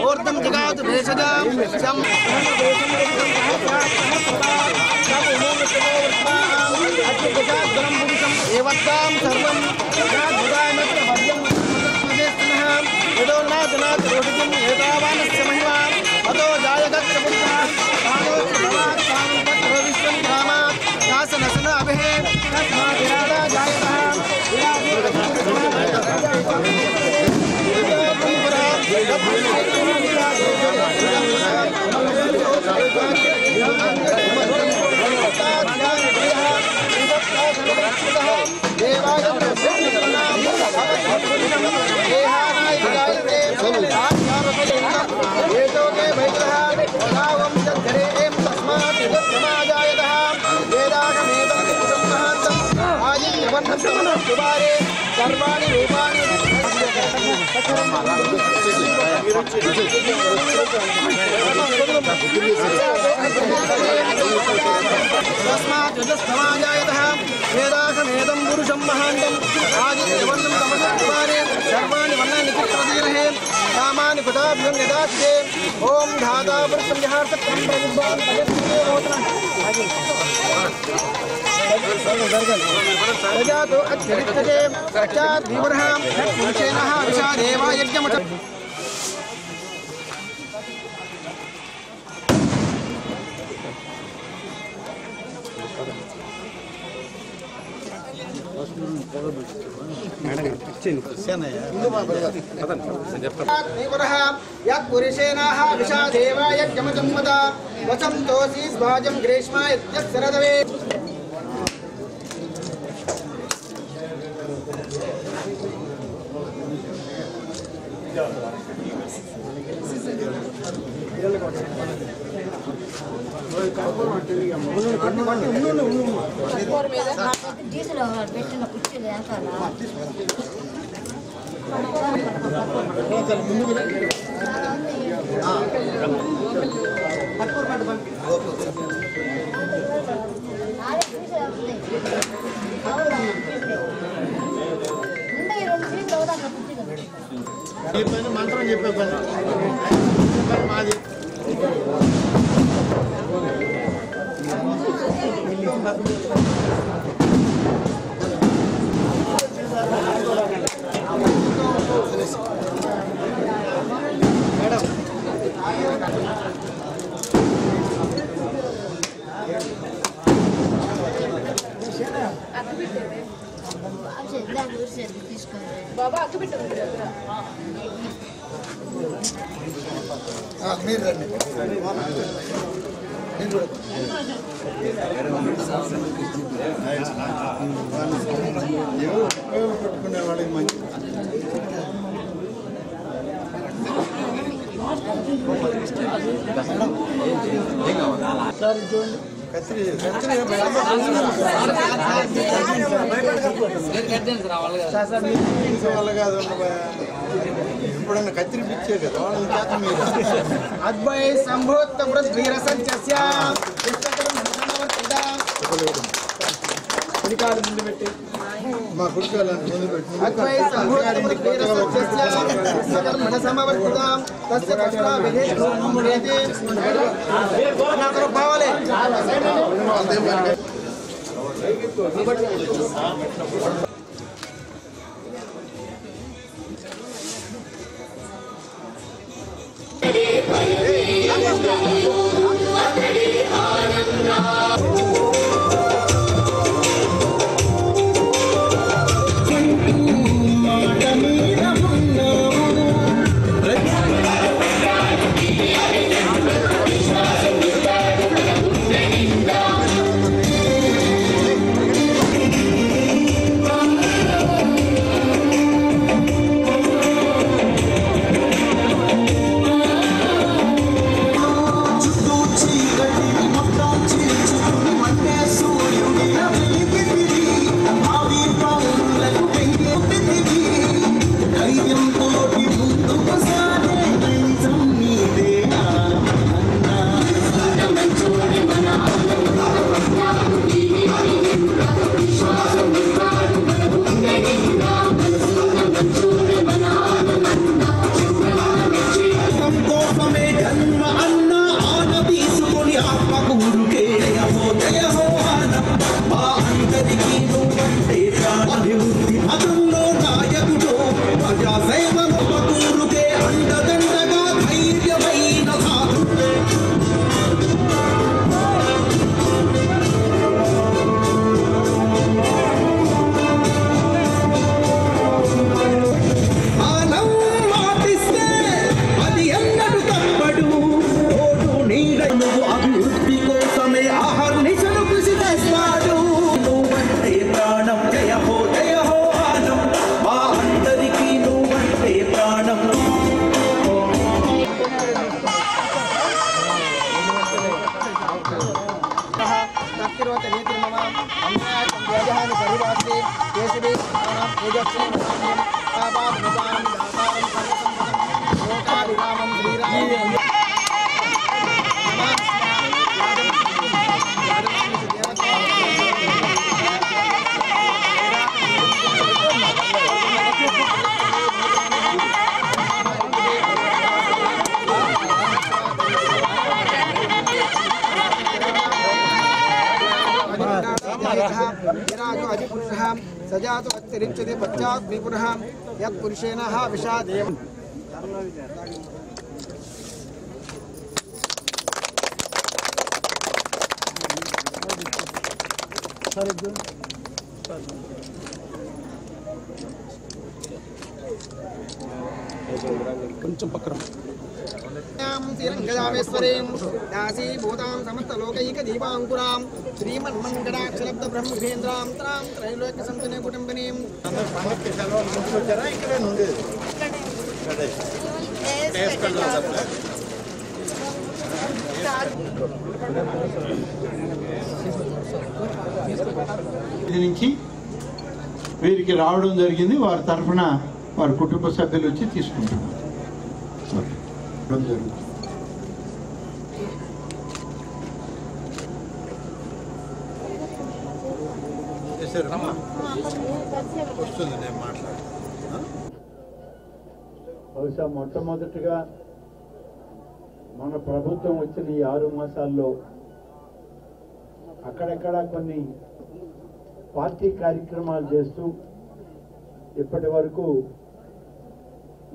ऊर्धं जगात भेषजां एवत्तां सर्वं यदोन्नाथनाथ रोहितं एतावानस्य महिमा अतो जायगच्छ पुरुषः विश्वं रामात् शासनसन अभिहे तस्मात् विराडा जायतः सर्वाणि रूपाणि तस्मात् रजस्तमाजायतः वेदासमेदं पुरुषं महान्तम् आदित्यवर्णं तमसत्वारे सर्वाणि वर्णानि कृत्वदीर्हे कामानि पदाभ्यं यदास्ते ॐ धाता पुरुषं जहार्थं प्रविद्वान् प्रजातो अत्यरिक्तते साक्षात् भीमनः पुरुषेणः विषादेवा यज्ञमठ पुरुषेणाः विषादेवा यज्ञमचं मद वचं तोषि स्वाजं ग्रीष्मा इत्यस्सरदवे మంత్రం చెప్పే మాది బాబా అక్క పెట్టు మీరు రండి పెట్టుకునే వాళ్ళకి మంచి సార్ చూడండి కత్తిరి వాళ్ళ కాదు ఎప్పుడన్నా కత్తిరిపిచ్చే కదా వాళ్ళ చేత మీరు అద్వై సంభూత వృద్ధిరసంచస్య కుడికాలు ముందు పెట్టి మా కుడికాలను ముందు పెట్టి అద్వై సంభూత వృద్ధిరసంచస్య సకర్మణ సమవర్తితాం తస్య కష్టా విధేయతే భావాలే మతంలో నాయకుడు ప్రజాసేవలో పకూరుకే అండదండగా ధైర్యమైన ఆనం మాటిస్తే అది ఎన్నడు తప్పడు తోడు నీడను అభివృద్ధి కోసమే ఆహర్నిశలు కృషి చేస్తాడు నువ్వంటే ప్రాణం జయ హో ఆనం మా అందరికీ నువ్వంటే ప్రాణం सजातु अतिरिच्यते पश्चात् विपुरः यत्पुरुषेण विषादेव కొంచెం పక్కన श्रीरङ्गजामेश्वरीं दासीभूतां समस्तलोकैकदीपाङ्कुरां श्रीमन्मङ्गलाक्षलब्ध ब्रह्मभेन्द्रां त्रां त्रैलोक्यसंतने कुटुम्बिनीं నుంచి వీరికి రావడం జరిగింది. వారి తరఫున వారి కుటుంబ సభ్యులు వచ్చి తీసుకుంటున్నారు. బహుశా మొట్టమొదటిగా మన ప్రభుత్వం వచ్చిన ఈ 6 మాసాల్లో అక్కడక్కడ కొన్ని పార్టీ కార్యక్రమాలు చేస్తూ ఇప్పటి వరకు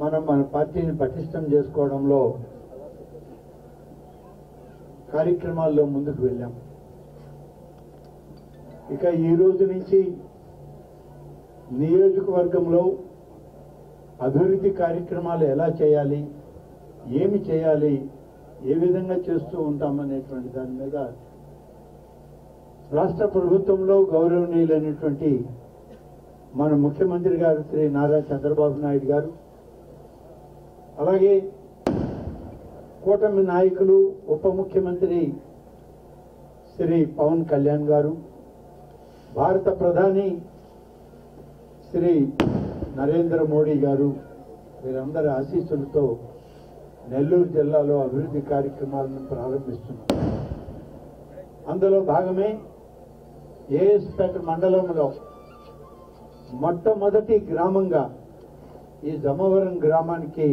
మన పార్టీని పటిష్టం చేసుకోవడంలో కార్యక్రమాల్లో ముందుకు వెళ్ళాం. ఇక ఈ రోజు నుంచి నియోజకవర్గంలో అభివృద్ధి కార్యక్రమాలు ఎలా చేయాలి, ఏమి చేయాలి, ఏ విధంగా చేస్తూ ఉంటామనేటువంటి దాని మీద రాష్ట్ర ప్రభుత్వంలో గౌరవనీయులైనటువంటి మన ముఖ్యమంత్రి గారు శ్రీ నారా చంద్రబాబు నాయుడు గారు, అలాగే కూటమి నాయకులు ఉప ముఖ్యమంత్రి శ్రీ పవన్ కళ్యాణ్ గారు, భారత ప్రధాని శ్రీ నరేంద్ర మోడీ గారు, వీరందరి ఆశీస్సులతో నెల్లూరు జిల్లాలో అభివృద్ధి కార్యక్రమాలను ప్రారంభిస్తున్నారు. అందులో భాగమే ఏఎస్పేట మండలంలో మొట్టమొదటి గ్రామంగా ఈ జమవరం గ్రామానికి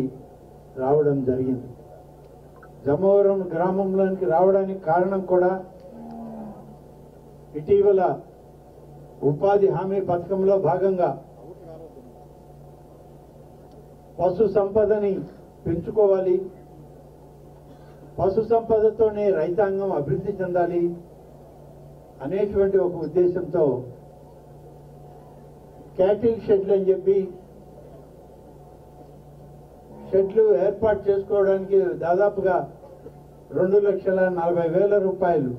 రావడం జరిగింది. జమవరం గ్రామంలోనికి రావడానికి కారణం కూడా ఇటీవల ఉపాధి హామీ పథకంలో భాగంగా పశు సంపదని పెంచుకోవాలి, పశు సంపదతోనే రైతాంగం అభివృద్ధి చెందాలి అనేటువంటి ఒక ఉద్దేశంతో క్యాటిల్ షెడ్లు అని చెప్పి షెడ్లు ఏర్పాటు చేసుకోవడానికి దాదాపుగా 2,40,000 రూపాయలు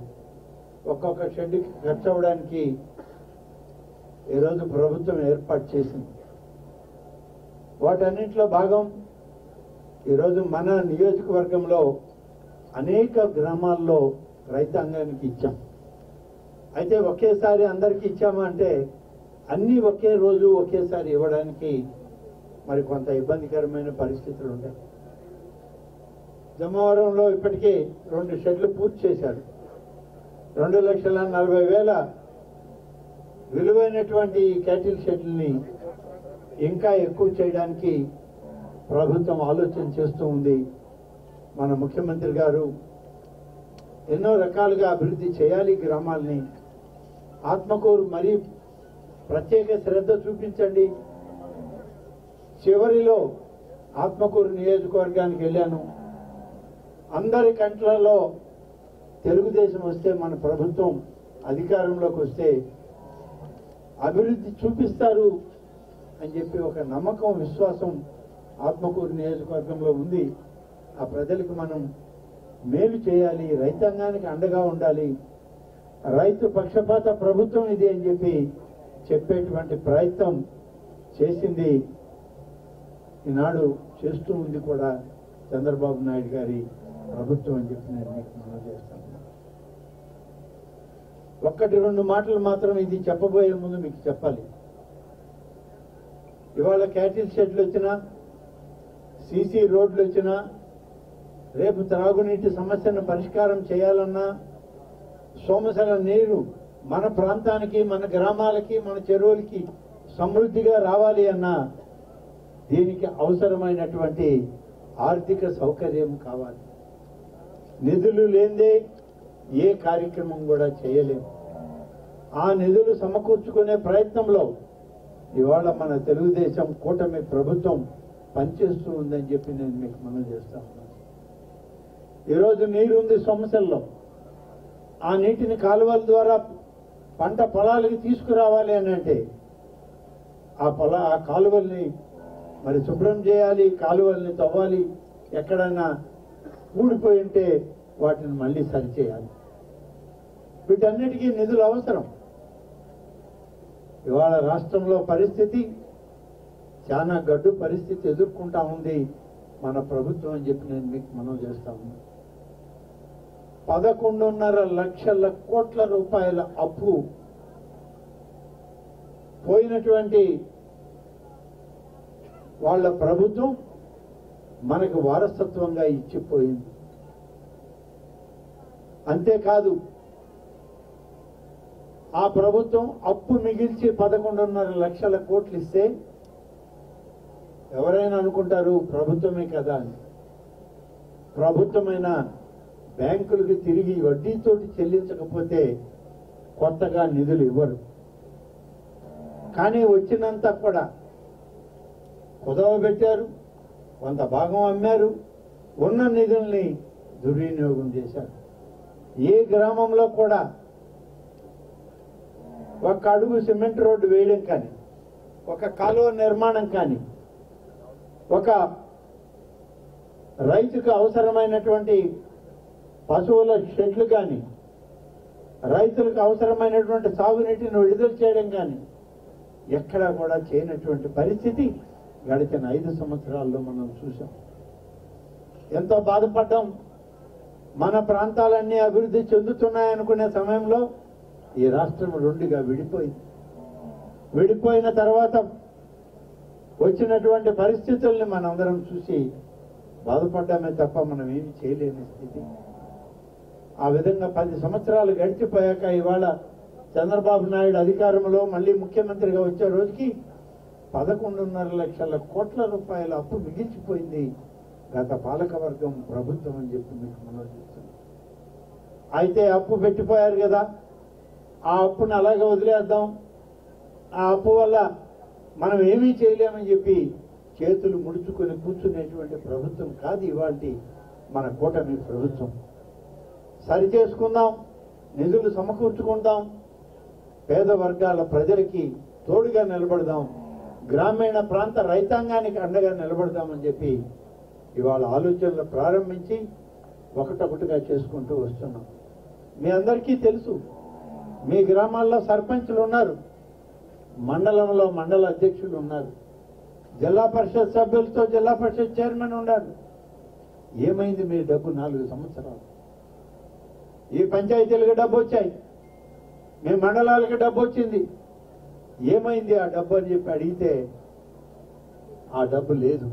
ఒక్కొక్క షెడ్కి ఖర్చు అవ్వడానికి ఈరోజు ప్రభుత్వం ఏర్పాటు చేసింది. వాటన్నింటిలో భాగం ఈరోజు మన నియోజకవర్గంలో అనేక గ్రామాల్లో రైతాంగానికి ఇచ్చాం. అయితే ఒకేసారి అందరికీ ఇచ్చామా అంటే అన్నీ ఒకే రోజు ఒకేసారి ఇవ్వడానికి మరి కొంత ఇబ్బందికరమైన పరిస్థితులు ఉంటాయి. జమవరంలో ఇప్పటికే 2 షెడ్లు పూర్తి చేశారు. 2,40,000 విలువైనటువంటి క్యాటిల్ షెడ్లని ఇంకా ఎక్కువ చేయడానికి ప్రభుత్వం ఆలోచన చేస్తూ ఉంది. మన ముఖ్యమంత్రి గారు ఎన్నో రకాలుగా అభివృద్ధి చేయాలి గ్రామాల్ని. ఆత్మకూరు మరీ ప్రత్యేక శ్రద్ధ చూపించండి. చివరిలో ఆత్మకూరు నియోజకవర్గానికి వెళ్ళాను. అందరి కంట్లలో తెలుగుదేశం వస్తే, మన ప్రభుత్వం అధికారంలోకి వస్తే అభివృద్ధి చూపిస్తారు అని చెప్పి ఒక నమ్మకం, విశ్వాసం ఆత్మకూరు నియోజకవర్గంలో ఉంది. ఆ ప్రజలకు మనం మేలు చేయాలి, రైతాంగానికి అండగా ఉండాలి, రైతు పక్షపాత ప్రభుత్వం ఇది అని చెప్పి చెప్పేటువంటి ప్రయత్నం చేసింది, ఈనాడు చేస్తూ ఉంది కూడా చంద్రబాబు నాయుడు గారి ప్రభుత్వం అని చెప్పి నేను మీకు మనం చేస్తాను. ఒక్కటి రెండు మాటలు మాత్రం ఇది చెప్పబోయే ముందు మీకు చెప్పాలి. ఇవాళ క్యాటిల్ షెడ్లు వచ్చినా, సీసీ రోడ్లు వచ్చినా, రేపు త్రాగునీటి సమస్యను పరిష్కారం చేయాలన్నా, సోమశల నీరు మన ప్రాంతానికి, మన గ్రామాలకి, మన చెరువులకి సమృద్ధిగా రావాలి అన్నా దీనికి అవసరమైనటువంటి ఆర్థిక సౌకర్యం కావాలి. నిధులు లేనిదే ఏ కార్యక్రమం కూడా చేయలేము. ఆ నిధులు సమకూర్చుకునే ప్రయత్నంలో ఇవాళ మన తెలుగుదేశం కూటమి ప్రభుత్వం పనిచేస్తూ ఉందని చెప్పి నేను మీకు మనం చేస్తా ఉన్నాను. ఈరోజు నీరుంది సోమశల్లో, ఆ నీటిని కాలువల ద్వారా పంట పొలాలకి తీసుకురావాలి అని అంటే ఆ కాలువల్ని మరి శుభ్రం చేయాలి, కాలువల్ని తవ్వాలి, ఎక్కడైనా ఊడిపోయి ఉంటే వాటిని మళ్ళీ సరిచేయాలి. వీటన్నిటికీ నిధులు అవసరం. ఇవాళ రాష్ట్రంలో పరిస్థితి చాలా గడ్డు పరిస్థితి ఎదుర్కొంటా ఉంది మన ప్రభుత్వం అని చెప్పి నేను మీకు మనం చేస్తా ఉన్నా. 11.5 లక్షల కోట్ల రూపాయల అప్పు పోయినటువంటి వాళ్ళ ప్రభుత్వం మనకు వారసత్వంగా ఇచ్చిపోయింది. అంతేకాదు, ఆ ప్రభుత్వం అప్పు మిగిల్చి 11.5 లక్షల కోట్లు ఇస్తే ఎవరైనా అనుకుంటారు ప్రభుత్వమే కదా అని. ప్రభుత్వమైన బ్యాంకులకు తిరిగి వడ్డీతోటి చెల్లించకపోతే కొత్తగా నిధులు ఇవ్వరు. కానీ వచ్చినంత కూడా కుదవ పెట్టారు, కొంత భాగం అమ్మారు, ఉన్న నిధుల్ని దుర్వినియోగం చేశారు. ఏ గ్రామంలో కూడా ఒక అడుగు సిమెంట్ రోడ్డు వేయడం కానీ, ఒక కాలువ నిర్మాణం కానీ, ఒక రైతుకు అవసరమైనటువంటి పశువుల షెడ్లు కానీ, రైతులకు అవసరమైనటువంటి సాగునీటిని విడుదల చేయడం కానీ ఎక్కడా కూడా చేయనటువంటి పరిస్థితి గడిచిన 5 సంవత్సరాల్లో మనం చూసాం. ఎంతో బాధపడ్డాం. మన ప్రాంతాలన్నీ అభివృద్ధి చెందుతున్నాయనుకునే సమయంలో ఈ రాష్ట్రం 2గా విడిపోయింది. విడిపోయిన తర్వాత వచ్చినటువంటి పరిస్థితుల్ని మనందరం చూసి బాధపడ్డామే తప్ప మనం ఏమి చేయలేని స్థితి. ఆ విధంగా 10 సంవత్సరాలు గడిచిపోయాక ఇవాళ చంద్రబాబు నాయుడు అధికారంలో మళ్ళీ ముఖ్యమంత్రిగా వచ్చే రోజుకి 11.5 లక్షల కోట్ల రూపాయల అప్పు మిగిల్చిపోయింది గత పాలకవర్గం ప్రభుత్వం అని చెప్పి మీకు మనం చూస్తున్నాం. అయితే అప్పు పెట్టిపోయారు కదా, ఆ అప్పును అలాగే వదిలేద్దాం, ఆ అప్పు వల్ల మనం ఏమీ చేయలేమని చెప్పి చేతులు ముడుచుకొని కూర్చునేటువంటి ప్రభుత్వం కాదు ఇవాళ మన కూటమి ప్రభుత్వం. సరి చేసుకుందాం, నిధులు సమకూర్చుకుందాం, పేద వర్గాల ప్రజలకి తోడుగా నిలబడదాం, గ్రామీణ ప్రాంత రైతాంగానికి అండగా నిలబడదామని చెప్పి ఇవాళ ఆలోచనలు ప్రారంభించి ఒకటొకటిగా చేసుకుంటూ వస్తున్నాం. మీ అందరికీ తెలుసు, మీ గ్రామాల్లో సర్పంచులు ఉన్నారు, మండలంలో మండల అధ్యక్షులు ఉన్నారు, జిల్లా పరిషత్ సభ్యులతో జిల్లా పరిషత్ చైర్మన్ ఉన్నారు. ఏమైంది మీ డబ్బు? 4 సంవత్సరాలు ఈ పంచాయతీలకు డబ్బు వచ్చాయి, మీ మండలాలకు డబ్బు వచ్చింది, ఏమైంది ఆ డబ్బు అని చెప్పి అడిగితే ఆ డబ్బు లేదు.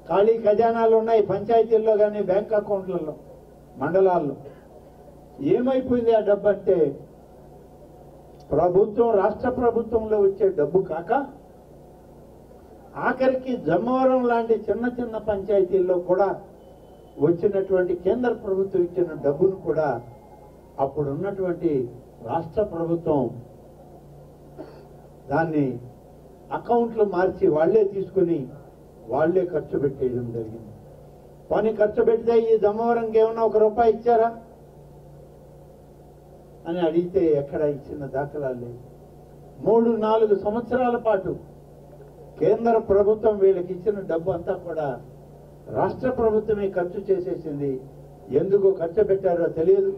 ఖాళీ ఖజానాలు ఉన్నాయి పంచాయతీల్లో కానీ బ్యాంక్ అకౌంట్లలో, మండలాల్లో. ఏమైపోయింది ఆ డబ్బు అంటే ప్రభుత్వం, రాష్ట్ర ప్రభుత్వంలో వచ్చే డబ్బు కాక ఆఖరికి జమ్మవరం లాంటి చిన్న చిన్న పంచాయతీల్లో కూడా వచ్చినటువంటి కేంద్ర ప్రభుత్వం ఇచ్చిన డబ్బును కూడా అప్పుడున్నటువంటి రాష్ట్ర ప్రభుత్వం దాన్ని అకౌంట్లు మార్చి వాళ్లే తీసుకుని వాళ్లే ఖర్చు పెట్టేయడం జరిగింది. పని ఖర్చు పెడితే ఈ జమ్మవరంకి ఏమన్నా ₹1 ఇచ్చారా అని అడిగితే ఎక్కడ ఇచ్చిన దాఖలాలు లేవు. 3-4 సంవత్సరాల పాటు కేంద్ర ప్రభుత్వం వీళ్ళకి ఇచ్చిన డబ్బు అంతా కూడా రాష్ట్ర ప్రభుత్వమే ఖర్చు చేసేసింది. ఎందుకు ఖర్చు పెట్టారో తెలియదు,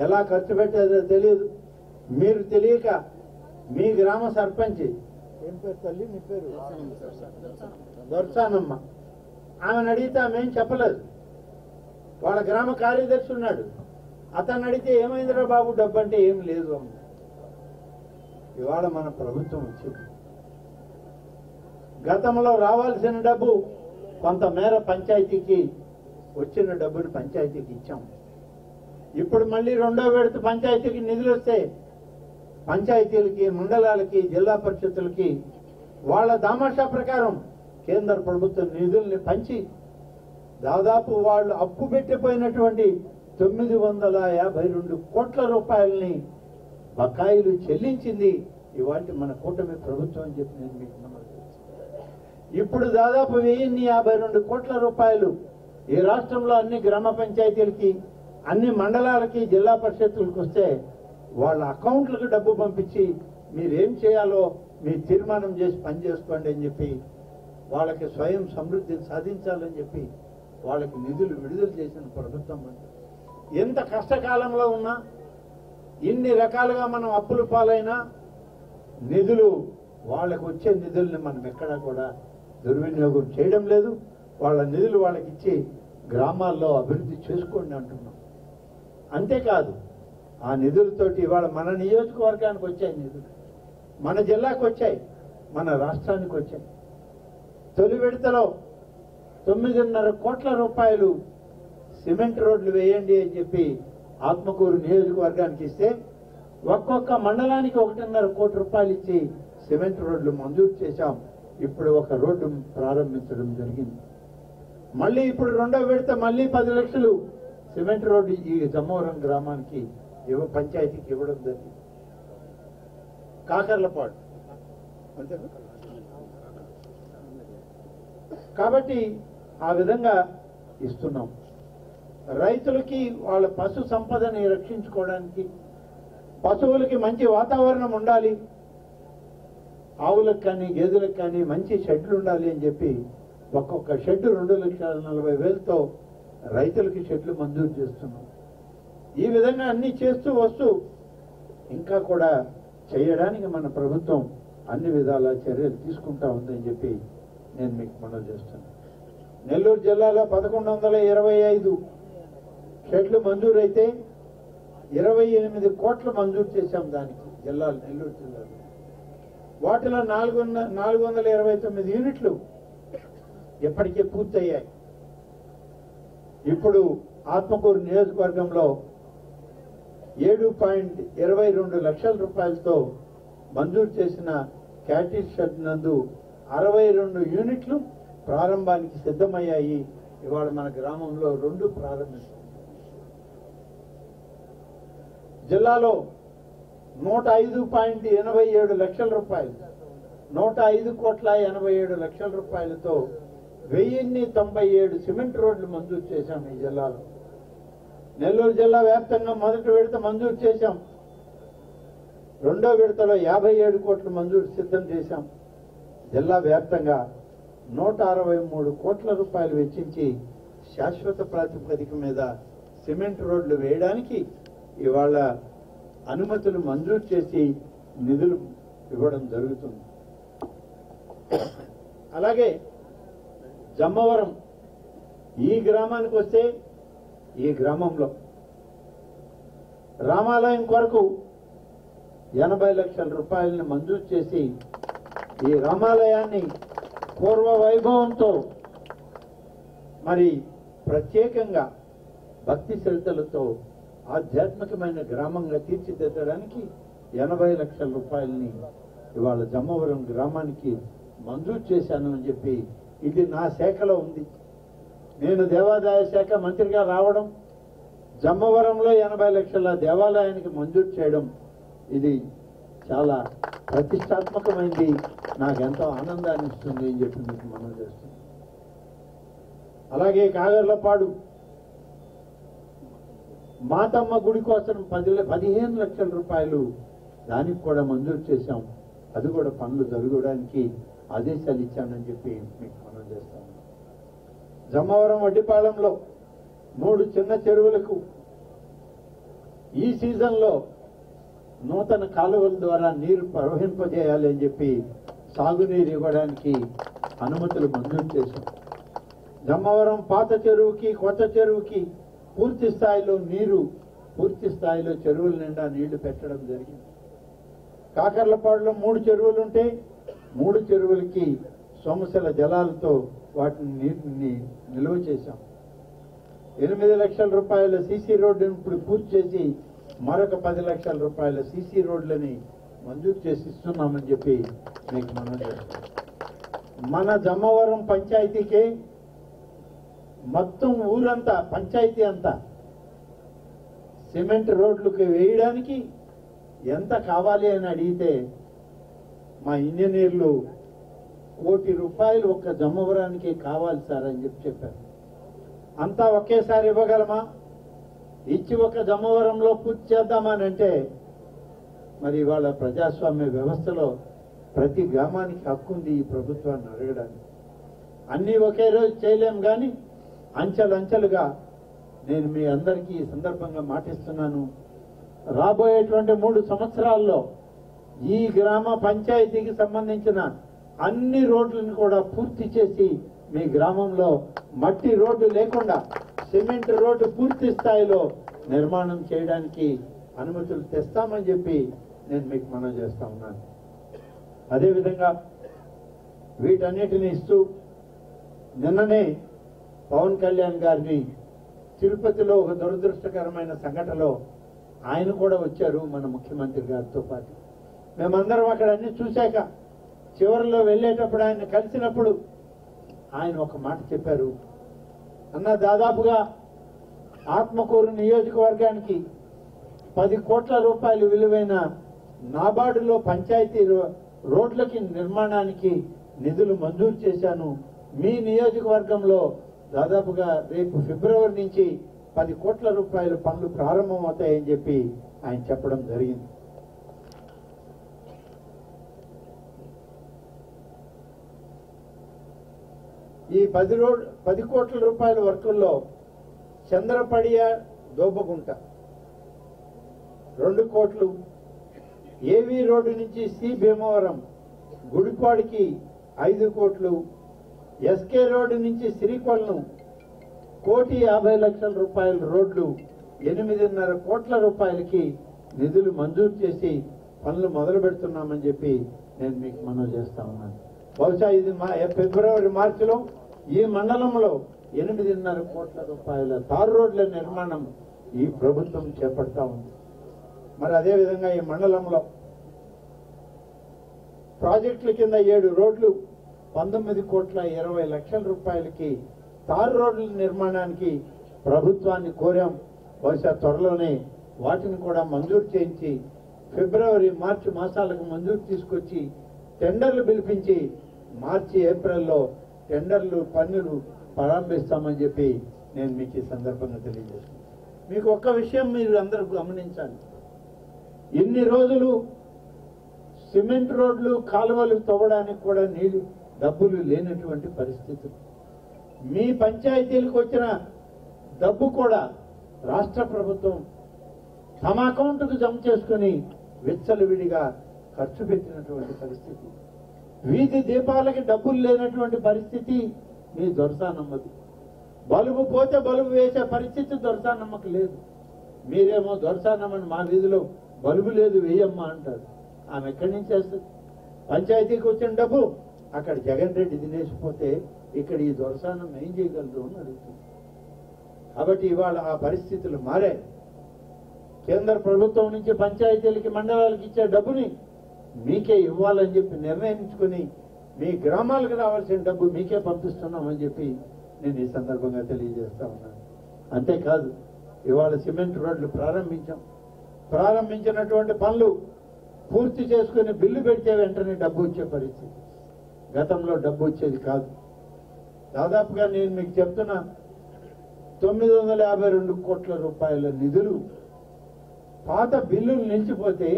ఎలా ఖర్చు పెట్టారో తెలియదు. మీరు తెలియక మీ గ్రామ సర్పంచ్, ఏం పేరు తల్లి నీ పేరు? దొరసానమ్మ. ఆమెను అడిగితే ఆమె ఏం చెప్పలేదు. వాళ్ళ గ్రామ కార్యదర్శి ఉన్నాడు, అతను అడిగితే ఏమైందిరా బాబు డబ్బు అంటే ఏం లేదు అమ్మ. ఇవాళ మన ప్రభుత్వం వచ్చింది. గతంలో రావాల్సిన డబ్బు కొంతమేర పంచాయతీకి వచ్చిన డబ్బును పంచాయతీకి ఇచ్చాం. ఇప్పుడు మళ్ళీ 2వ విడత పంచాయతీకి నిధులు వస్తే పంచాయతీలకి, మండలాలకి, జిల్లా పరిషత్తులకి వాళ్ళ దామాషా ప్రకారం కేంద్ర ప్రభుత్వం నిధుల్ని పంచి దాదాపు వాళ్ళు అప్పు పెట్టిపోయినటువంటి 952 కోట్ల రూపాయలని బకాయిలు చెల్లించింది ఇవాళ మన కూటమి ప్రభుత్వం అని చెప్పి నేను మీకు నమ్మకం. ఇప్పుడు దాదాపు 1052 కోట్ల రూపాయలు ఈ రాష్ట్రంలో అన్ని గ్రామ పంచాయతీలకి, అన్ని మండలాలకి, జిల్లా పరిషత్తులకు వస్తే వాళ్ళ అకౌంట్లకు డబ్బు పంపించి మీరేం చేయాలో మీరు తీర్మానం చేసి పని చేసుకోండి అని చెప్పి వాళ్ళకి స్వయం సమృద్ధిని సాధించాలని చెప్పి వాళ్ళకి నిధులు విడుదల చేసిన ప్రభుత్వం. ఎంత కష్టకాలంలో ఉన్నా, ఇన్ని రకాలుగా మనం అప్పుల పాలైనా నిధులు, వాళ్ళకు వచ్చే నిధుల్ని మనం ఎక్కడా కూడా దుర్వినియోగం చేయడం లేదు. వాళ్ళ నిధులు వాళ్ళకి ఇచ్చి గ్రామాల్లో అభివృద్ధి చేసుకోండి అంటున్నాం. అంతేకాదు, ఆ నిధులతోటి ఇవాళ మన నియోజకవర్గానికి వచ్చాయి నిధులు, మన జిల్లాకు వచ్చాయి, మన రాష్ట్రానికి వచ్చాయి. తొలి విడతలో 9.5 కోట్ల రూపాయలు సిమెంట్ రోడ్లు వేయండి అని చెప్పి ఆత్మకూరు నియోజకవర్గానికి ఇస్తే ఒక్కొక్క మండలానికి 1.5 కోటి రూపాయలు ఇచ్చి సిమెంట్ రోడ్లు మంజూరు చేశాం. ఇప్పుడు ఒక రోడ్డు ప్రారంభించడం జరిగింది. మళ్ళీ ఇప్పుడు 2వ విడత మళ్ళీ 10 లక్షలు సిమెంట్ రోడ్డు ఈ జమ్మవరం గ్రామానికి పంచాయతీకి ఇవ్వడం జరిగింది. కాకర్లపాడు అంతేనా? కాబట్టి ఆ విధంగా ఇస్తున్నాం. రైతులకి వాళ్ళ పశు సంపదని రక్షించుకోవడానికి, పశువులకి మంచి వాతావరణం ఉండాలి, ఆవులకు కానీ గేదెలకు కానీ మంచి షెడ్లు ఉండాలి అని చెప్పి ఒక్కొక్క షెడ్ 2,40,000తో రైతులకి షెడ్లు మంజూరు చేస్తున్నాం. ఈ విధంగా అన్ని చేస్తూ వస్తూ ఇంకా కూడా చేయడానికి మన ప్రభుత్వం అన్ని విధాల చర్యలు తీసుకుంటా ఉందని చెప్పి నేను మీకు మనవి చేస్తాను. నెల్లూరు జిల్లాలో 1125 షెడ్లు మంజూరైతే 28 కోట్లు మంజూరు చేశాం దానికి జిల్లాలో, నెల్లూరు జిల్లాలో. వాటిలో 429 యూనిట్లు ఇప్పటికే పూర్తయ్యాయి. ఇప్పుడు ఆత్మకూరు నియోజకవర్గంలో 7.22 లక్షల రూపాయలతో మంజూరు చేసిన క్యాటిల్ షెడ్ నందు 62 యూనిట్లు ప్రారంభానికి సిద్ధమయ్యాయి. ఇవాళ మన గ్రామంలో 2 ప్రారంభిస్తాం. జిల్లాలో 105.87 లక్షల రూపాయలు, 105.87 లక్షల రూపాయలతో 1097 సిమెంట్ రోడ్లు మంజూరు చేశాం ఈ జిల్లాలో. నెల్లూరు జిల్లా వ్యాప్తంగా మొదటి విడత మంజూరు చేశాం. 2వ విడతలో 57 కోట్లు మంజూరు సిద్ధం చేశాం. జిల్లా వ్యాప్తంగా 163 కోట్ల రూపాయలు వెచ్చించి శాశ్వత ప్రాతిపదిక మీద సిమెంట్ రోడ్లు వేయడానికి ఇవాళ అనుమతులు మంజూరు చేసి నిధులు ఇవ్వడం జరుగుతుంది. అలాగే జమ్మవరం ఈ గ్రామానికి వస్తే, ఈ గ్రామంలో రామాలయం కొరకు 80 లక్షల రూపాయలను మంజూరు చేసి ఈ రామాలయాన్ని పూర్వ వైభవంతో మరి ప్రత్యేకంగా భక్తి శ్రద్ధలతో ఆధ్యాత్మికమైన గ్రామంగా తీర్చిదిద్దడానికి 80 లక్షల రూపాయలని ఇవాళ జమ్మవరం గ్రామానికి మంజూరు చేశాను అని చెప్పి, ఇది నా శాఖలో ఉంది. నేను దేవాదాయ శాఖ మంత్రిగా రావడం, జమ్మవరంలో 80 లక్షల దేవాలయానికి మంజూరు చేయడం, ఇది చాలా ప్రతిష్టాత్మకమైంది, నాకెంతో ఆనందాన్ని ఇస్తుంది అని చెప్పి మీకు మనం చేస్తుంది. అలాగే కాగర్లపాడు మాతమ్మ గుడి కోసం 15 లక్షల రూపాయలు దానికి కూడా మంజూరు చేశాం. అది కూడా పనులు జరగడానికి ఆదేశాలు ఇచ్చానని చెప్పి మీకు మనం చేస్తాం. జమ్మవరం వడ్డిపాలెంలో 3 చిన్న చెరువులకు ఈ సీజన్లో నూతన కాలువల ద్వారా నీరు ప్రవహింపజేయాలి అని చెప్పి సాగునీరు ఇవ్వడానికి అనుమతులు మంజూరు చేశాం. జమ్మవరం పాత చెరువుకి కొత్త చెరువుకి పూర్తి స్థాయిలో చెరువుల నిండా నీళ్లు పెట్టడం జరిగింది. కాకర్లపాడులో 3 చెరువులుంటే 3 చెరువులకి సోమశిల జలాలతో వాటిని నీటిని నిల్వ చేశాం. 8 లక్షల రూపాయల సీసీ రోడ్డును ఇప్పుడు పూర్తి చేసి మరొక 10 లక్షల రూపాయల సీసీ రోడ్లని మంజూరు చేసి ఇస్తున్నామని చెప్పి మీకు మనం చేస్తాం. మన జమ్మవరం పంచాయతీకే మొత్తం ఊరంతా పంచాయతీ అంతా సిమెంట్ రోడ్లకు వేయడానికి ఎంత కావాలి అని అడిగితే మా ఇంజనీర్లు ₹1 కోటి ఒక్క జమ్మవరానికి కావాలి సార్ అని చెప్పారు. అంతా ఒకేసారి ఇవ్వగలమా? ఇచ్చి ఒక జమ్మవరంలో పూర్తి చేద్దామని అంటే మరి ఇవాళ ప్రజాస్వామ్య వ్యవస్థలో ప్రతి గ్రామానికి హక్కు ఉంది ఈ ప్రభుత్వాన్ని అడగడానికి. అన్నీ ఒకే రోజు చేయలేం, కానీ అంచెలంచెలుగా నేను మీ అందరికీ ఈ సందర్భంగా మాటిస్తున్నాను. రాబోయేటువంటి 3 సంవత్సరాల్లో ఈ గ్రామ పంచాయతీకి సంబంధించిన అన్ని రోడ్లను కూడా పూర్తి చేసి మీ గ్రామంలో మట్టి రోడ్డు లేకుండా సిమెంట్ రోడ్డు పూర్తి స్థాయిలో నిర్మాణం చేయడానికి అనుమతులు తెస్తామని చెప్పి నేను మీకు మనం చేస్తా ఉన్నాను. అదేవిధంగా వీటన్నిటిని ఇస్తూ నిన్ననే పవన్ కళ్యాణ్ గారిని తిరుపతిలో ఒక దురదృష్టకరమైన సంఘటనలో ఆయన కూడా వచ్చారు మన ముఖ్యమంత్రి గారితో పాటు. మేమందరం అక్కడ అన్ని చూశాక చివరిలో వెళ్ళేటప్పుడు ఆయన కలిసినప్పుడు ఆయన ఒక మాట చెప్పారు. అన్న, దాదాపుగా ఆత్మకూరు నియోజకవర్గానికి 10 కోట్ల రూపాయలు విలువైన నాబార్డులో పంచాయతీ రోడ్లకి నిర్మాణానికి నిధులు మంజూరు చేశాను. మీ నియోజకవర్గంలో దాదాపుగా రేపు ఫిబ్రవరి నుంచి 10 కోట్ల రూపాయల పనులు ప్రారంభమవుతాయని చెప్పి ఆయన చెప్పడం జరిగింది. ఈ 10 కోట్ల రూపాయల వర్కుల్లో చంద్రపడియ దోబగుంట 2 కోట్లు, ఏవీ రోడ్డు నుంచి సి భీమవరం గుడిపాడికి 5 కోట్లు, ఎస్కే రోడ్డు నుంచి శ్రీకొల్లను 1,50,00,000 రూపాయల రోడ్లు 8.5 కోట్ల రూపాయలకి నిధులు మంజూరు చేసి పనులు మొదలు పెడుతున్నామని చెప్పి నేను మీకు మనవి చేస్తా ఉన్నాను. బహుశా ఇది ఫిబ్రవరి మార్చిలో ఈ మండలంలో 8.5 కోట్ల రూపాయల తారు రోడ్ల నిర్మాణం ఈ ప్రభుత్వం చేపడతా ఉంది. మరి అదేవిధంగా ఈ మండలంలో ప్రాజెక్టుల కింద 7 రోడ్లు 19,20,00,000 రూపాయలకి తారు రోడ్ల నిర్మాణానికి ప్రభుత్వాన్ని కోరాం. బహుశా త్వరలోనే వాటిని కూడా మంజూరు చేయించి ఫిబ్రవరి మార్చి మాసాలకు మంజూరు తీసుకొచ్చి టెండర్లు పిలిపించి మార్చి ఏప్రిల్లో టెండర్లు పనులు ప్రారంభిస్తామని చెప్పి నేను మీకు ఈ సందర్భంగా తెలియజేస్తున్నాను. మీకు ఒక్క విషయం మీరు అందరూ గమనించాలి. ఇన్ని రోజులు సిమెంట్ రోడ్లు కాలువలు తవ్వడానికి కూడా డబ్బులు లేనటువంటి పరిస్థితులు. మీ పంచాయతీలకు వచ్చిన డబ్బు కూడా రాష్ట్ర ప్రభుత్వం తమ అకౌంట్కు జమ చేసుకుని విచ్చలవిడిగా ఖర్చు పెట్టినటువంటి పరిస్థితి. వీధి దీపాలకి డబ్బులు లేనటువంటి పరిస్థితి మీ దొరసానమ్మది. బలుబు పోతే బలుబు వేసే పరిస్థితి దొరసానమ్మకు లేదు. మీరేమో దొరసానమ్మని మా వీధిలో బలుబు లేదు వేయమ్మా అంటారు. ఆమె ఎక్కడి నుంచి వేస్తుంది? పంచాయతీకి వచ్చిన డబ్బు అక్కడ జగన్ రెడ్డి తినేసిపోతే ఇక్కడ ఈ దొరసానం ఏం చేయగలరు అని అడుగుతుంది. కాబట్టి ఇవాళ ఆ పరిస్థితులు మారాయి. కేంద్ర ప్రభుత్వం నుంచి పంచాయతీలకి మండలాలకు ఇచ్చే డబ్బుని మీకే ఇవ్వాలని చెప్పి నిర్ణయించుకుని మీ గ్రామాలకు రావాల్సిన డబ్బు మీకే పంపిస్తున్నామని చెప్పి నేను ఈ సందర్భంగా తెలియజేస్తా ఉన్నాను. అంతేకాదు, ఇవాళ సిమెంట్ రోడ్లు ప్రారంభించినటువంటి పనులు పూర్తి చేసుకుని బిల్లు పెడితే వెంటనే డబ్బు వచ్చే పరిస్థితి. గతంలో డబ్బు వచ్చేది కాదు. దాదాపుగా నేను మీకు చెప్తున్నా 952 కోట్ల రూపాయల నిధులు పాత బిల్లులు నిలిచిపోతే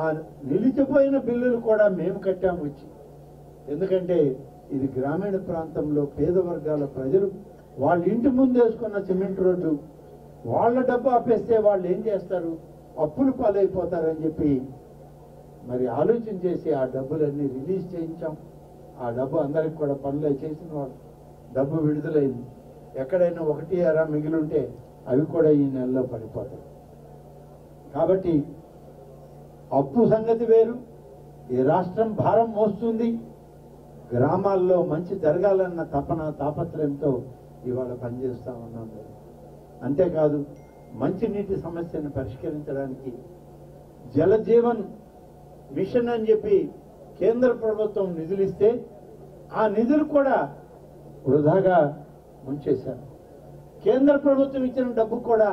ఆ నిలిచిపోయిన బిల్లులు కూడా మేము కట్టాము వచ్చి. ఎందుకంటే ఇది గ్రామీణ ప్రాంతంలో పేద వర్గాల ప్రజలు వాళ్ళ ఇంటి ముందు వేసుకున్న సిమెంట్ రోడ్డు వాళ్ళ డబ్బు ఆపేస్తే వాళ్ళు ఏం చేస్తారు, అప్పులు పాలైపోతారని చెప్పి మరి ఆలోచన చేసి ఆ డబ్బులన్నీ రిలీజ్ చేయించాం. ఆ డబ్బు అందరికి కూడా పనులు చేసిన వాళ్ళు డబ్బు విడుదలైంది. ఎక్కడైనా 1 మిగిలి ఉంటే అవి కూడా ఈ నెలలో పడిపోతాయి. కాబట్టి అప్పు సంగతి వేరు. ఈ రాష్ట్రం భారం మోస్తుంది. గ్రామాల్లో మంచి జరగాలన్న తాపత్రయంతో ఇవాళ పనిచేస్తా ఉన్నాం. అంతేకాదు మంచినీటి సమస్యను పరిష్కరించడానికి జలజీవన్ మిషన్ అని చెప్పి కేంద్ర ప్రభుత్వం నిధులు ఇస్తే ఆ నిధులు కూడా వృధాగా ముంచేశారు. కేంద్ర ప్రభుత్వం ఇచ్చిన డబ్బు కూడా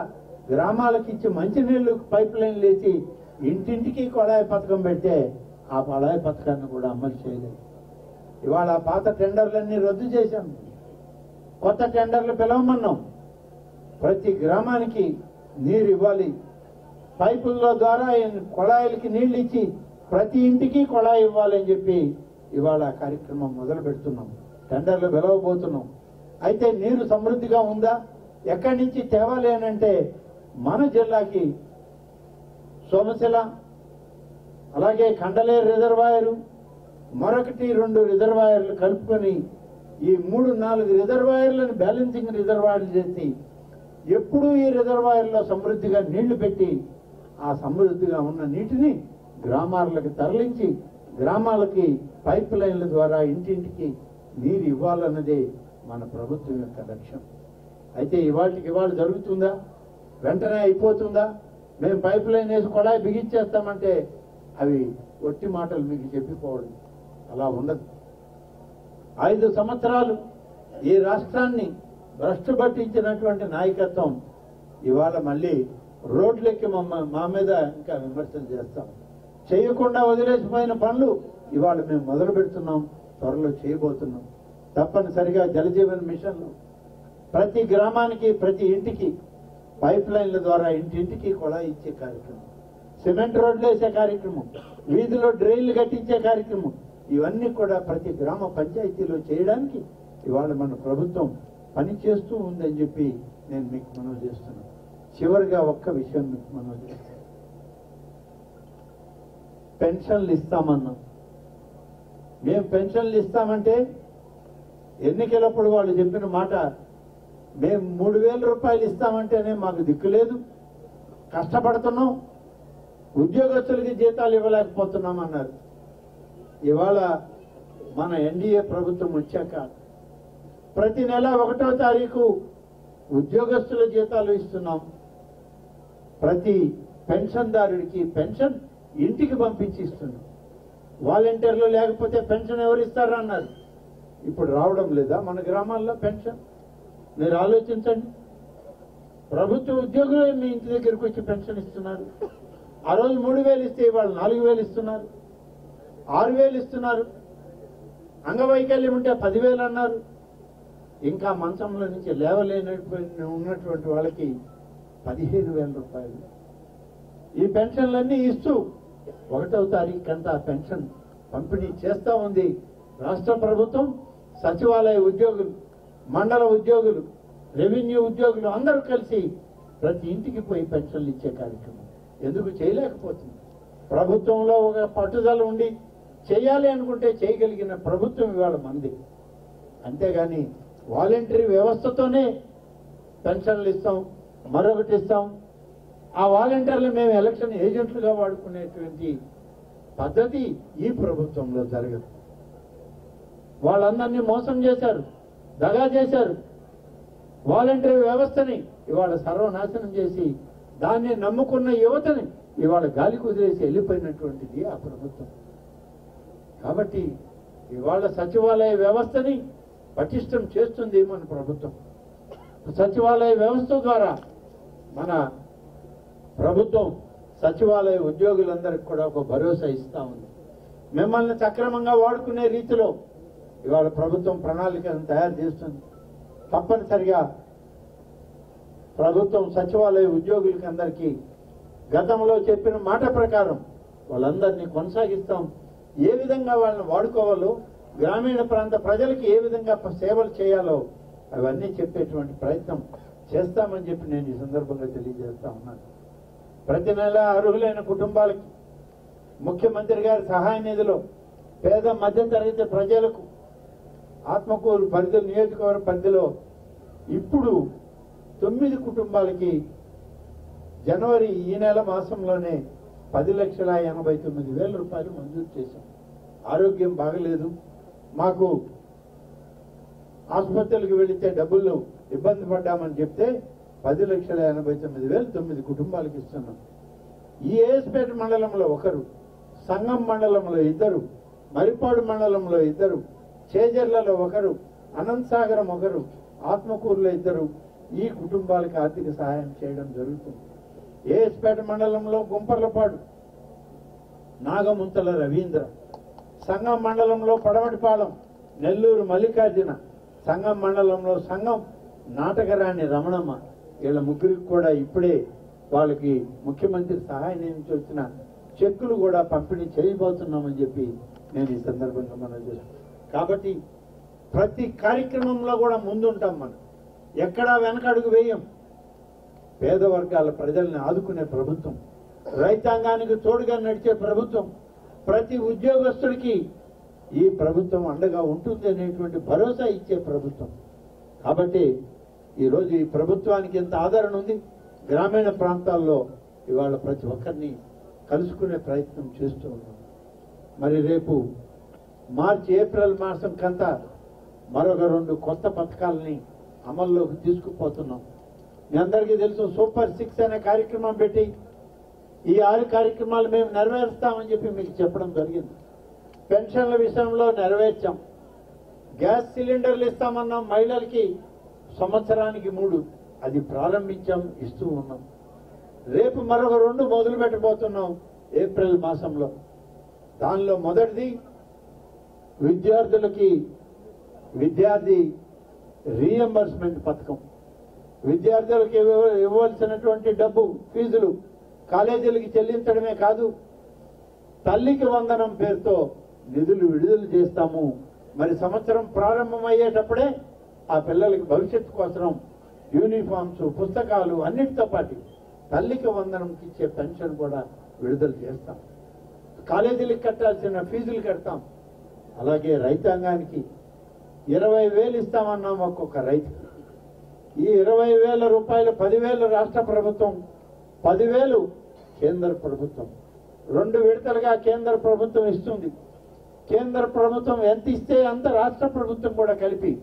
గ్రామాలకు ఇచ్చి మంచినీళ్లు పైప్ లైన్లు వేసి ఇంటింటికి కొళాయి పథకం పెడితే ఆ కొళాయి పథకాన్ని కూడా అమలు చేయలేదు. ఇవాళ పాత టెండర్లన్నీ రద్దు చేశాం. కొత్త టెండర్లు పిలవమన్నాం. ప్రతి గ్రామానికి నీరు ఇవ్వాలి, పైపుల ద్వారా కొళాయిలకి నీళ్లు ఇచ్చి ప్రతి ఇంటికి కొళాయి ఇవ్వాలని చెప్పి ఇవాళ కార్యక్రమం మొదలు పెడుతున్నాం. టెండర్లు పిలవబోతున్నాం. అయితే నీరు సమృద్ధిగా ఉందా, ఎక్కడి నుంచి తేవాలి అని అంటే మన జిల్లాకి సోమశిల, అలాగే కండలేరు రిజర్వాయరు, మరొకటి 2 రిజర్వాయర్లు కలుపుకొని ఈ 3-4 రిజర్వాయర్లను బ్యాలెన్సింగ్ రిజర్వాయర్లు చేసి ఎప్పుడూ ఈ రిజర్వాయర్లో సమృద్ధిగా నీళ్లు పెట్టి ఆ సమృద్ధిగా ఉన్న నీటిని గ్రామాలకు తరలించి గ్రామాలకి పైప్ లైన్ల ద్వారా ఇంటింటికి నీరు ఇవ్వాలన్నదే మన ప్రభుత్వం యొక్క లక్ష్యం. అయితే ఇవాళ జరుగుతుందా, వెంటనే అయిపోతుందా, మేము పైప్ లైన్ వేసి కొళాయి బిగించేస్తామంటే అవి ఒట్టి మాటలు మీకు చెప్పిపోవడం అలా ఉండదు. 5 సంవత్సరాలు ఈ రాష్ట్రాన్ని భ్రష్టు పట్టించినటువంటి నాయకత్వం ఇవాళ మళ్ళీ రోడ్లెక్కి మా మీద ఇంకా విమర్శలు చేస్తాం. చేయకుండా వదిలేసిపోయిన పనులు ఇవాళ మేము మొదలు పెడుతున్నాం, త్వరలో చేయబోతున్నాం. తప్పనిసరిగా జలజీవన్ మిషన్లు ప్రతి గ్రామానికి ప్రతి ఇంటికి పైప్ లైన్ల ద్వారా ఇంటింటికి కొళాయి ఇచ్చే కార్యక్రమం, సిమెంట్ రోడ్లు వేసే కార్యక్రమం, వీధిలో డ్రైన్లు కట్టించే కార్యక్రమం, ఇవన్నీ కూడా ప్రతి గ్రామ పంచాయతీలో చేయడానికి ఇవాళ మన ప్రభుత్వం పని చేస్తూ ఉందని చెప్పి నేను మీకు మనవి చేస్తున్నాను. చివరిగా ఒక్క విషయం మీకు మనవి చేస్తాను. పెన్షన్లు ఇస్తామన్నాం. మేము పెన్షన్లు ఇస్తామంటే ఎన్నికలప్పుడు వాళ్ళు చెప్పిన మాట, మేము 3,000 రూపాయలు ఇస్తామంటేనే మాకు దిక్కు లేదు, కష్టపడుతున్నాం, ఉద్యోగస్తులకి జీతాలు ఇవ్వలేకపోతున్నాం అన్నారు. ఇవాళ మన ఎన్డీఏ ప్రభుత్వం వచ్చాక ప్రతి నెల 1వ తారీఖు ఉద్యోగస్తుల జీతాలు ఇస్తున్నాం. ప్రతి పెన్షన్దారుడికి పెన్షన్ ఇంటికి పంపించి ఇస్తున్నాం. వాలంటీర్లు లేకపోతే పెన్షన్ ఎవరు ఇస్తారన్నారు. ఇప్పుడు రావడం లేదా మన గ్రామాల్లో పెన్షన్? మీరు ఆలోచించండి. ప్రభుత్వ ఉద్యోగులే మీ ఇంటి దగ్గరికి వచ్చి పెన్షన్ ఇస్తున్నారు. ఆ రోజు 3,000 ఇస్తే ఇవాళ 4,000 ఇస్తున్నారు, 6,000 ఇస్తున్నారు. అంగవైకల్యం ఉంటే 10,000 అన్నారు. ఇంకా మంచంలో నుంచి ఉన్నటువంటి వాళ్ళకి 15,000 రూపాయలు. ఈ పెన్షన్లన్నీ ఇస్తూ 1వ తారీఖు అంతా పెన్షన్ పంపిణీ చేస్తా ఉంది రాష్ట్ర ప్రభుత్వం. సచివాలయ ఉద్యోగులు, మండల ఉద్యోగులు, రెవెన్యూ ఉద్యోగులు అందరూ కలిసి ప్రతి ఇంటికి పోయి పెన్షన్లు ఇచ్చే కార్యక్రమం ఎందుకు చేయలేకపోతుంది? ప్రభుత్వంలో ఒక పట్టుదల ఉండి చేయాలి అనుకుంటే చేయగలిగిన ప్రభుత్వం ఇవాళ మంది. అంతేగాని వాలంటరీ వ్యవస్థతోనే పెన్షన్లు ఇస్తాం, మరొకటి ఇస్తాం, ఆ వాలంటీర్లు మేము ఎలక్షన్ ఏజెంట్లుగా వాడుకునేటువంటి పద్ధతి ఈ ప్రభుత్వంలో జరగదు. వాళ్ళందరినీ మోసం చేశారు, దగా చేశారు. వాలంటరీ వ్యవస్థని ఇవాళ సర్వనాశనం చేసి దాన్ని నమ్ముకున్న యువతని ఇవాళ గాలి కుదిరేసి వెళ్ళిపోయినటువంటిది ఆ ప్రభుత్వం. కాబట్టి ఇవాళ సచివాలయ వ్యవస్థని పటిష్టం చేస్తుంది మన ప్రభుత్వం. సచివాలయ వ్యవస్థ ద్వారా మన ప్రభుత్వం సచివాలయ ఉద్యోగులందరికీ కూడా ఒక భరోసా ఇస్తా ఉంది. మిమ్మల్ని సక్రమంగా వాడుకునే రీతిలో ఇవాళ ప్రభుత్వం ప్రణాళికను తయారు చేస్తుంది. తప్పనిసరిగా ప్రభుత్వం సచివాలయ ఉద్యోగులకి అందరికీ గతంలో చెప్పిన మాట ప్రకారం వాళ్ళందరినీ కొనసాగిస్తాం. ఏ విధంగా వాళ్ళని వాడుకోవాలో, గ్రామీణ ప్రాంత ప్రజలకి ఏ విధంగా సేవలు చేయాలో అవన్నీ చెప్పేటువంటి ప్రయత్నం చేస్తామని చెప్పి నేను ఈ సందర్భంగా తెలియజేస్తా ఉన్నాను. ప్రతి నెల అర్హులైన కుటుంబాలకి ముఖ్యమంత్రి గారి సహాయ నిధిలో పేద మధ్యతరగతి ప్రజలకు ఆత్మకూరు పరిధి నియోజకవర్గ పరిధిలో ఇప్పుడు 9 కుటుంబాలకి జనవరి ఈ నెల మాసంలోనే 10,89,000 రూపాయలు మంజూరు చేశాం. ఆరోగ్యం బాగలేదు, మాకు ఆసుపత్రులకు వెళితే డబ్బులు ఇబ్బంది పడ్డామని చెప్తే 10,89,000 9 కుటుంబాలకు ఇస్తున్నాం. ఈ ఏఎస్పేట మండలంలో ఒకరు, సంగం మండలంలో 2, మరిపాడు మండలంలో 2, చేజర్లలో ఒకరు, అనంతసాగరం ఒకరు, ఆత్మకూరులో 2 ఈ కుటుంబాలకు ఆర్థిక సహాయం చేయడం జరుగుతుంది. ఏఎస్పేట మండలంలో గుంపర్లపాడు నాగముంతల రవీంద్ర, సంగం మండలంలో పడమటిపాలెం నెల్లూరు మల్లికార్జున, సంగం మండలంలో సంగం నాటకరాణి రమణమ్మ, వీళ్ళ ముగ్గురికి కూడా ఇప్పుడే వాళ్ళకి ముఖ్యమంత్రి సహాయం నుంచి వచ్చిన చెక్కులు కూడా పంపిణీ చేయబోతున్నామని చెప్పి నేను ఈ సందర్భంగా మనం చేస్తాను. కాబట్టి ప్రతి కార్యక్రమంలో కూడా ముందుంటాం. మనం ఎక్కడా వెనకడుగు వేయం. పేద వర్గాల ప్రజల్ని ఆదుకునే ప్రభుత్వం, రైతాంగానికి తోడుగా నడిచే ప్రభుత్వం, ప్రతి ఉద్యోగస్తుడికి ఈ ప్రభుత్వం అండగా ఉంటుంది అనేటువంటి భరోసా ఇచ్చే ప్రభుత్వం. కాబట్టి ఈరోజు ఈ ప్రభుత్వానికి ఎంత ఆదరణ ఉంది. గ్రామీణ ప్రాంతాల్లో ఇవాళ ప్రతి ఒక్కరిని కలుసుకునే ప్రయత్నం చేస్తూ ఉన్నాం. మరి రేపు మార్చి ఏప్రిల్ మాసం కంతా మరొక 2 కొత్త పథకాలని అమల్లోకి తీసుకుపోతున్నాం. మీ అందరికీ తెలుసు, సూపర్ 6 అనే కార్యక్రమం పెట్టి ఈ 6 కార్యక్రమాలు మేము నెరవేరుస్తామని చెప్పి మీకు చెప్పడం జరిగింది. పెన్షన్ల విషయంలో నెరవేర్చాం. గ్యాస్ సిలిండర్లు ఇస్తామన్నాం మహిళలకి, సంవత్సరానికి 3 అది ప్రారంభించాం, ఇస్తూ ఉన్నాం. రేపు మరొక 2 మొదలు పెట్టబోతున్నాం ఏప్రిల్ మాసంలో. దానిలో మొదటిది విద్యార్థి రీఎంబర్స్మెంట్ పథకం. విద్యార్థులకు ఇవ్వాల్సినటువంటి డబ్బు ఫీజులు కాలేజీలకి చెల్లించడమే కాదు, తల్లికి వందనం పేరుతో నిధులు విడుదల చేస్తాము. మరి సంవత్సరం ప్రారంభమయ్యేటప్పుడే ఆ పిల్లలకి భవిష్యత్తు కోసం యూనిఫామ్స్, పుస్తకాలు అన్నిటితో పాటు తల్లికి వందనంకి ఇచ్చే పెన్షన్ కూడా విడుదల చేస్తాం. కాలేజీలకు కట్టాల్సిన ఫీజులు కడతాం. అలాగే రైతాంగానికి 20,000 ఇస్తామన్నాం ఒక్కొక్క రైతుకి. ఈ 20,000 రూపాయలు 10,000 రాష్ట్ర ప్రభుత్వం, 10,000 కేంద్ర ప్రభుత్వం. 2 విడతలుగా కేంద్ర ప్రభుత్వం ఇస్తుంది. కేంద్ర ప్రభుత్వం ఎంత ఇస్తే అంత రాష్ట్ర ప్రభుత్వం కూడా కలిపి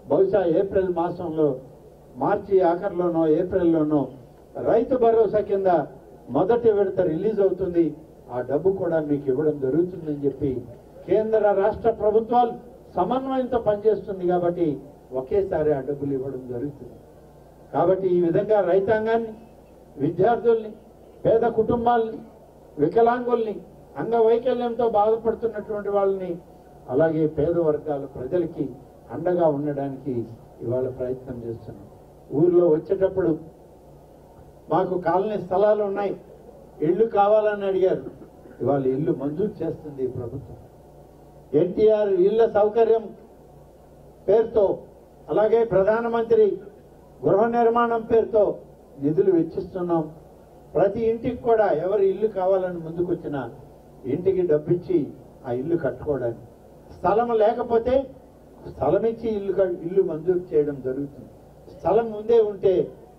బహుశా ఏప్రిల్ మాసంలో, మార్చి ఆఖరిలోనో ఏప్రిల్లోనో రైతు భరోసా కింద మొదటి విడత రిలీజ్ అవుతుంది. ఆ డబ్బు కూడా మీకు ఇవ్వడం జరుగుతుందని చెప్పి కేంద్ర రాష్ట్ర ప్రభుత్వాలు సమన్వయంతో పనిచేస్తుంది కాబట్టి ఒకేసారి ఆ డబ్బులు ఇవ్వడం జరుగుతుంది. కాబట్టి ఈ విధంగా రైతాంగాన్ని, విద్యార్థుల్ని, పేద కుటుంబాలని, వికలాంగుల్ని, అంగవైకల్యంతో బాధపడుతున్నటువంటి వాళ్ళని, అలాగే పేద వర్గాల ప్రజలకి అండగా ఉండడానికి ఇవాళ ప్రయత్నం చేస్తున్నాం. ఊర్లో వచ్చేటప్పుడు మాకు కాలనీ స్థలాలు ఉన్నాయి, ఇళ్ళు కావాలని అడిగారు. ఇవాళ ఇల్లు మంజూరు చేస్తుంది ఈ ప్రభుత్వం. ఎన్టీఆర్ ఇళ్ల సౌకర్యం పేరుతో, అలాగే ప్రధానమంత్రి గృహ నిర్మాణం పేరుతో నిధులు వెచ్చిస్తున్నాం. ప్రతి ఇంటికి కూడా ఎవరు ఇల్లు కావాలని ముందుకొచ్చినా ఇంటికి డబ్బిచ్చి ఆ ఇల్లు కట్టుకోవడానికి, స్థలం లేకపోతే స్థలం ఇచ్చి ఇల్లు మంజూరు చేయడం జరుగుతుంది. స్థలం ముందే ఉంటే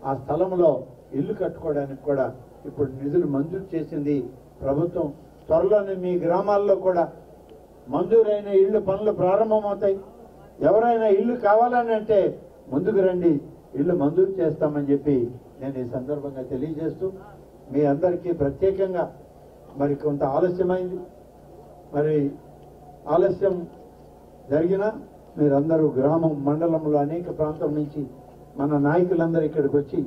ఆ స్థలంలో ఇల్లు కట్టుకోవడానికి కూడా ఇప్పుడు నిధులు మంజూరు చేసింది ప్రభుత్వం. త్వరలోనే మీ గ్రామాల్లో కూడా మంజూరైన ఇళ్లు పనులు ప్రారంభమవుతాయి. ఎవరైనా ఇల్లు కావాలని అంటే ముందుకు రండి, ఇల్లు మంజూరు చేస్తామని చెప్పి నేను ఈ సందర్భంగా తెలియజేస్తూ, మీ అందరికీ ప్రత్యేకంగా మరి కొంత ఆలస్యమైంది. మరి ఆలస్యం జరిగినా మీరందరూ గ్రామం, మండలంలో అనేక ప్రాంతం నుంచి మన నాయకులందరూ ఇక్కడికి వచ్చి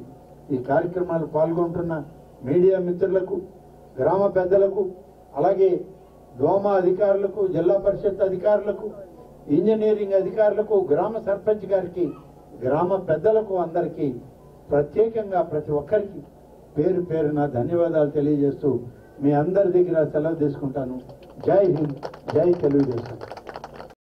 ఈ కార్యక్రమాలు పాల్గొంటున్న మీడియా మిత్రులకు, గ్రామ పెద్దలకు, అలాగే దోమ అధికారులకు, జిల్లా పరిషత్ అధికారులకు, ఇంజనీరింగ్ అధికారులకు, గ్రామ సర్పంచ్ గారికి, గ్రామ పెద్దలకు అందరికీ ప్రత్యేకంగా ప్రతి ఒక్కరికి పేరు పేరున ధన్యవాదాలు తెలియజేస్తూ మీ అందరి దగ్గర సెలవు తీసుకుంటాను. జై హింద్, జై తెలుగుదేశం.